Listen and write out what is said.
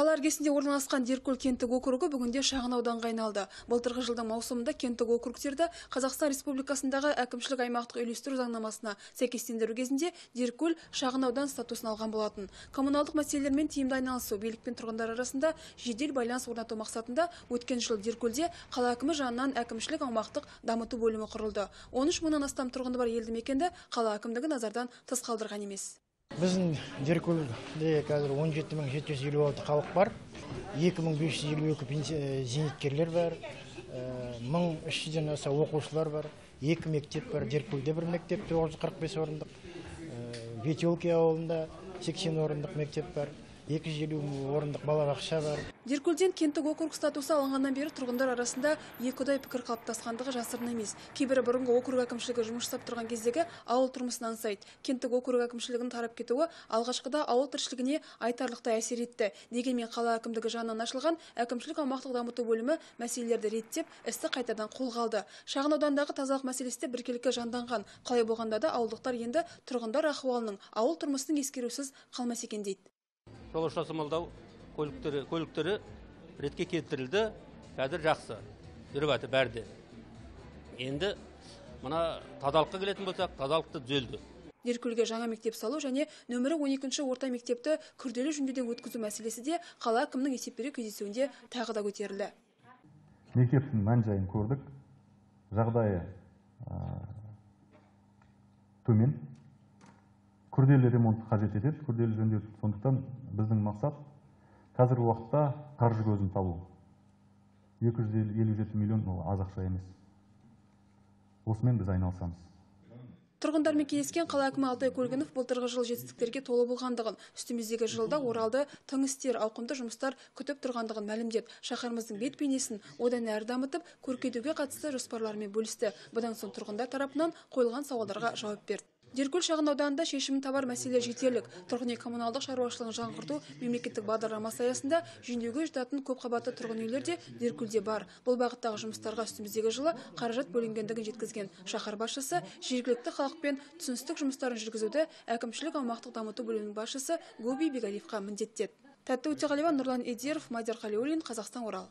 Қала іргесінде орналасқан Деркөл кенттік округі бүгінде шағын ауданға айналды. Былтырғы жылдың маусымында кенттік округтерді Қазақстан Республикасындағы әкімшілік аймақтық үйлестіру заңнамасына сәйкестендіру кезінде Деркөл шағын аудан статусын алған болатын. Коммуналдық мәселелермен тиімді айналысу, билік пен тұрғындар арасында жедел байланыс орнату мақсатында өткен жыл Деркөлде қала әкімі жанынан әкімшілік аумақтық дамыту бөлімі құрылды. 13 мыңнан астам тұрғыны бар елді мекенді қала әкімдігі назардан тыс қалдырған емес. Біздің Деркөлде қазір 17.756 халық бар, 2552 зейнеткерлер бар, 1300-ден аса оқушылар бар, 2 мектеп бар. Деркөлде бір мектеп 945 орындық, Ветелки ауылында 80 орындық мектеп бар, 250 орындық балабақша бар. Деркөлден кенттік округ статусы алынғаннан бері тұрғындар арасында екіұдай пікір қалыптасқандығы жасырын емес. Кейбірі бұрынғы округ әкімшілігі жұмыс жасап тұрған кездегі ауыл тұрмысын аңсайды. Кенттік округ әкімшілігінің тарап кетуі алғашқыда ауыл тіршілігіне айтарлықтай әсер етті. Дегенмен қала әкімдігі жанынан ашылған әкімшілік аумақтық дамыту бөлімі мәселелерді реттеп, істі қайтадан қолға алды. Шағын аудандағы тазалық мәселесі де біркелкі жанданған. Қалай болғанда да ауылдықтар енді тұрғындар ахуалының, ауыл тұрмысының ескерусіз қалмас екен дейді. Жолаушы тасымалдау көліктері ретке келтірілді, қазір жақсы жүріп жатыр бәрде. Енді мына тазалыққа келетін болсақ, тазалықты түзелді. Деркөлге жаңа мектеп салу және нөмірі 12-ші орта мектепті күрделі жөндеуден өткізу мәселесі де қала әкімінің есеп беру кездесуінде тағы да көтерілді. Мектептің мән-жайын көрдік, жағдайы төмен. Күрделі ремонт қажет етеді, күрделі жөндеу. Сондықтан біздің мақсат қазіргі уақытта қаржы көзін табу. 257 миллион ол аз ақша емес. Осымен біз айналысамыз. Тұрғындармен кездескен қала әкімі Алтай Көлгінов былтырғы жыл жетістіктерге толы болғандығын, үстіміздегі жылда Оралды тың істер, ауқымды жұмыстар күтіп тұрғандығын мәлімдеді. Шаһарымыздың бет бейнесін одан әрі дамытып, көркейтуге қатысты жоспарларымен бөлісті. Бұдан соң тұрғындар тарапынан қойылған сауалдарға жауап берді. Деркөл шағын ауданында шешімін табар мәселелер жетерлік. Тұрғын үй коммуналдық шаруашылығын жаңғырту мемлекеттік бағдарламасы аясында жөндеуге жататын көп қабатты тұрғын үйлер де Деркөлде бар. Бұл бағыттағы жұмыстарға үстіміздегі жылы қаражат бөлінгендігін жеткізген шаһар басшысы жергілікті халықпен түсіністік жұмыстарын жүргізуді әкімшілік аумақтық дамыту бөлімінің басшысы Гоби Бегалиевқа міндеттеді. Тәтті Өтеғалиева, Нұрлан Едеров, Мадияр Қалиуллин, Қазақстан, Орал.